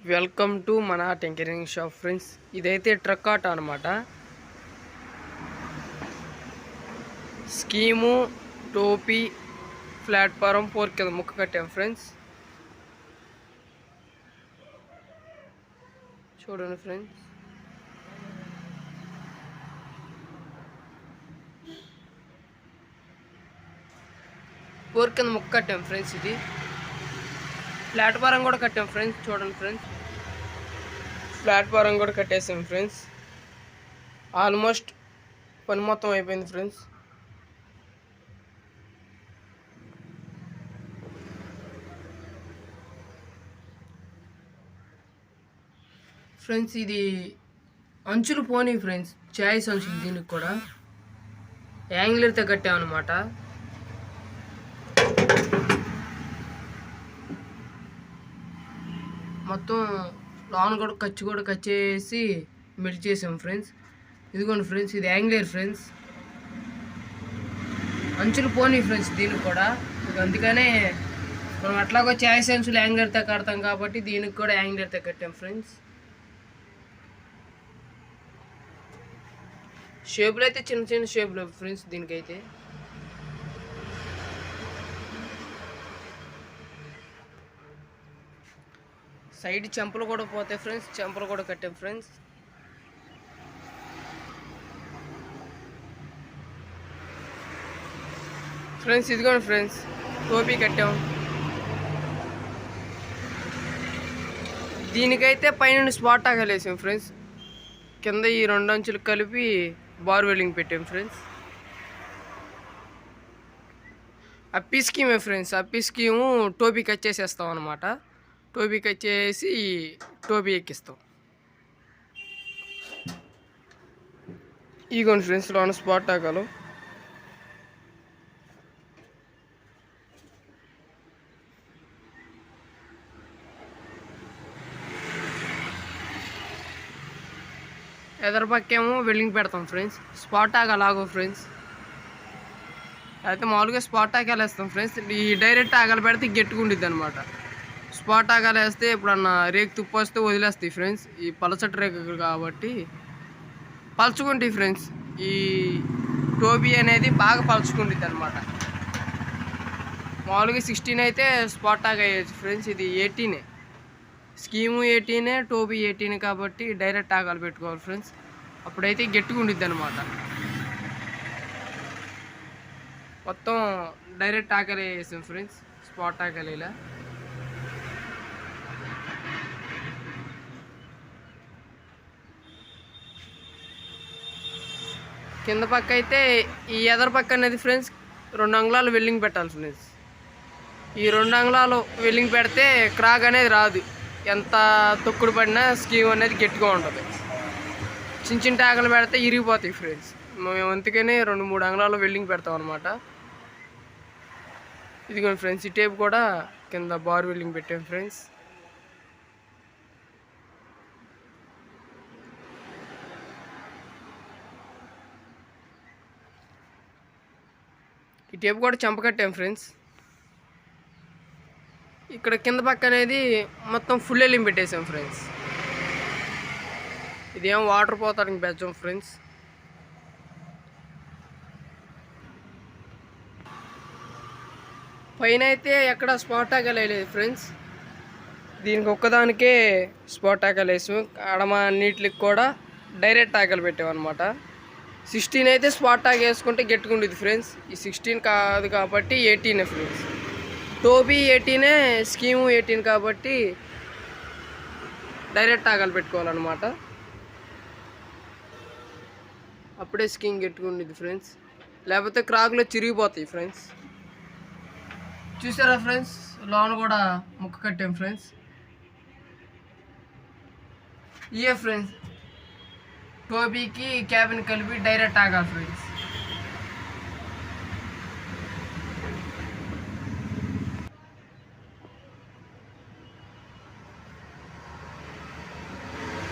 Welcome to మన tinkering shop friends. ఇదైతే truck auto అనమాట. స్కీము, టోపీ, ప్లాట్ఫారం 4 కింద ముక్క కట్టాం ఫ్రెండ్స్. చూడండి ఫ్రెండ్స్, ఫోర్ కింద ముక్క కట్టాం ఫ్రెండ్స్. ఇది ప్లాట్ఫారం కూడా కట్టాం ఫ్రెండ్స్. చూడండి ఫ్రెండ్స్, ప్లాట్ఫారం కూడా కట్టేసాం ఫ్రెండ్స్. ఆల్మోస్ట్ పని మొత్తం అయిపోయింది ఫ్రెండ్స్. ఫ్రెండ్స్ ఇది అంచులు పోనీ ఫ్రెండ్స్, చాయిస్ అంచులు. దీనికి కూడా యాంగిలర్తో కట్టామన్నమాట. మొత్తం లాన్ కూడా కట్ చేసి మెల్ట్ చేసాం ఫ్రెండ్స్. ఇదిగోండి ఫ్రెండ్స్, ఇది యాంగిలర్ ఫ్రెండ్స్. అంచులు పోనీ ఫ్రెండ్స్ దీనికి కూడా. అందుకనే మనం అట్లాగో చాయిస్ అంచులు యాంగిలర్తో కడతాం కాబట్టి దీనికి కూడా యాంగిలర్తో కట్టాం ఫ్రెండ్స్. షేపులు అయితే చిన్న చిన్న షేపులు ఫ్రెండ్స్. దీనికైతే సైడ్ చెంపలు కూడా పోతాయి ఫ్రెండ్స్. చెంపలు కూడా కట్టాం ఫ్రెండ్స్. ఫ్రెండ్స్ ఇదిగోండి ఫ్రెండ్స్, టోపీ కట్టాం. దీనికైతే పైన స్పాట్ టాకలు వేసాం ఫ్రెండ్స్. కింద ఈ 2 అంచులు కలిపి బార్ వెల్డింగ్ పెట్టాం ఫ్రెండ్స్. అప్పీ స్కీమే ఫ్రెండ్స్. అప్పీ స్కీము టోపీ కట్ చేసేస్తాం అనమాట. టోపీ కట్ చేసి టోపీ ఎక్కిస్తాం. ఇగోండి ఫ్రెండ్స్, లోన స్పాట్ టాకాలు. ఎదరు పక్కేమో వెల్డింగ్ పెడతాం ఫ్రెండ్స్. స్పాట్ టాక్ అలాగో ఫ్రెండ్స్. అయితే మామూలుగా స్పాట్ టాకాలు వేస్తాం ఫ్రెండ్స్. ఈ డైరెక్ట్ ఆగలు పెడితే గట్టిగుండిద్ది అనమాట. స్పాట్ ఆగాలు వేస్తే ఎప్పుడన్నా రేకు తుప్పు వస్తే వదిలేస్తాయి ఫ్రెండ్స్. ఈ పలసటి రేకు కాబట్టి పలుచుకుంటాయి ఫ్రెండ్స్. ఈ టోబీ అనేది బాగా పలుచుకుంటుంది అనమాట. మామూలుగా 16 అయితే స్పాట్ టాక్ అయ్యేది ఫ్రెండ్స్. ఇది 18. స్కీము 18, టోబీ 18 కాబట్టి డైరెక్ట్ ఆగాలు పెట్టుకోవాలి ఫ్రెండ్స్. అప్పుడైతే గట్టిగా ఉండిద్ది అనమాట. మొత్తం డైరెక్ట్ ఆకలి వేసాం ఫ్రెండ్స్. స్పాట్ ఆకలి ఇలా. కింద పక్క అయితే ఈ ఎదర్ పక్క అనేది ఫ్రెండ్స్ 2 అంగుళాలు వెల్డింగ్ పెట్టాలి ఫ్రెండ్స్. ఈ 2 అంగుళాలు వెల్డింగ్ పెడితే క్రాక్ అనేది రాదు. ఎంత తొక్కుడు పడినా స్కీమ్ అనేది గట్టిగా ఉంటుంది. చిన్న చిన్న టాకలు పెడితే ఇరిగిపోతాయి ఫ్రెండ్స్. మేము అందుకనే 2-3 అంగుళాలు వెల్డింగ్ పెడతాం అనమాట. ఇదిగోండి ఫ్రెండ్స్, ఈ టేప్ కూడా కింద బార్ వెల్డింగ్ పెట్టాం ఫ్రెండ్స్. ఈ టేప్ కూడా చెంప కట్టాం ఫ్రెండ్స్. ఇక్కడ కింద పక్క అనేది మొత్తం ఫుల్ వెల్డింగ్ పెట్టేసాం ఫ్రెండ్స్. ఇదేం వాటర్ పోతానికి బెచ్చం ఫ్రెండ్స్. పైన అయితే ఎక్కడ స్పాట్ టాకలు వేయలేదు ఫ్రెండ్స్. దీనికి ఒక్కదానికే స్పాట్ టాకలు వేసాం. అడమ నీటికి కూడా డైరెక్ట్ టాకలు పెట్టామన్నమాట. 16 అయితే స్పాట్ టాక్ వేసుకుంటే గట్టిగుండేది ఫ్రెండ్స్. ఈ 16 కాదు కాబట్టి 18 ఫ్రెండ్స్. టోబీ 18, స్కీము 18 కాబట్టి డైరెక్ట్ టాకలు పెట్టుకోవాలన్నమాట. అప్పుడే స్కీమ్ గట్టిగుండేది ఫ్రెండ్స్. లేకపోతే క్రాక్లో చిరిగిపోతాయి ఫ్రెండ్స్. చూసారా ఫ్రెండ్స్, లోన్ కూడా ముక్క కట్టాం ఫ్రెండ్స్. ఇయే ఫ్రెండ్స్, టోబీకి క్యాబిన్ కలిపి డైరెక్ట్ ఆగాలి ఫ్రెండ్స్.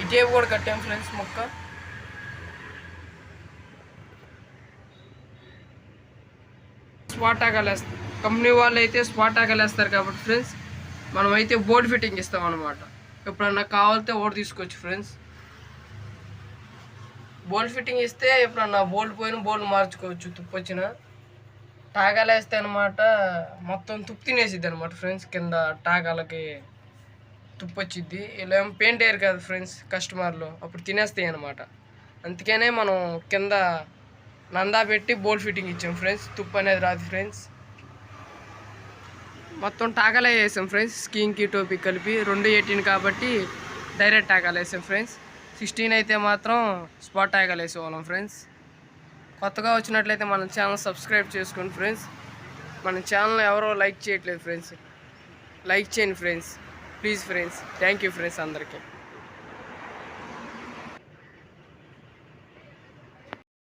ఈ టేప్ కూడా కట్టాం ఫ్రెండ్స్ ముక్క. స్పాట్ టాకాలు వేస్తాం. కంపెనీ వాళ్ళు అయితే స్పాట్ టాకాలు వేస్తారు కాబట్టి ఫ్రెండ్స్, మనమైతే బోర్డ్ ఫిట్టింగ్ ఇస్తాం అన్నమాట. ఎప్పుడన్నా కావాలితే ఓడి తీసుకోవచ్చు ఫ్రెండ్స్. బోల్ట్ ఫిట్టింగ్ ఇస్తే ఎప్పుడన్నా బోల్ట్ పోయిన బోల్ట్ మార్చుకోవచ్చు తుప్పు వచ్చిన. టాగాలు వేస్తే అనమాట మొత్తం తుప్పు తినేసిద్ది అనమాట ఫ్రెండ్స్. కింద టాగాలకి తుప్పు వచ్చిద్ది. ఇలా ఏమో పెయింట్ వేయరు కదా ఫ్రెండ్స్ కస్టమర్లు, అప్పుడు తినేస్తాయి అనమాట. అందుకనే మనం కింద నందా పెట్టి బోల్ట్ ఫిట్టింగ్ ఇచ్చాం ఫ్రెండ్స్. తుప్పు అనేది రాదు ఫ్రెండ్స్. మొత్తం టాగాలే వేసాం ఫ్రెండ్స్. స్కీన్కి టోపీ కలిపి 218 కాబట్టి డైరెక్ట్ టాగాలు వేసాం ఫ్రెండ్స్. 16 అయితే మాత్రం స్పాట్ టాగాలు వేసేవాళ్ళం ఫ్రెండ్స్. కొత్తగా వచ్చినట్లయితే మన ఛానల్ సబ్స్క్రైబ్ చేసుకోండి ఫ్రెండ్స్. మన ఛానల్ ఎవరో లైక్ చేయట్లేదు ఫ్రెండ్స్. లైక్ చేయండి friends, please friends. Thank you friends అందరికీ.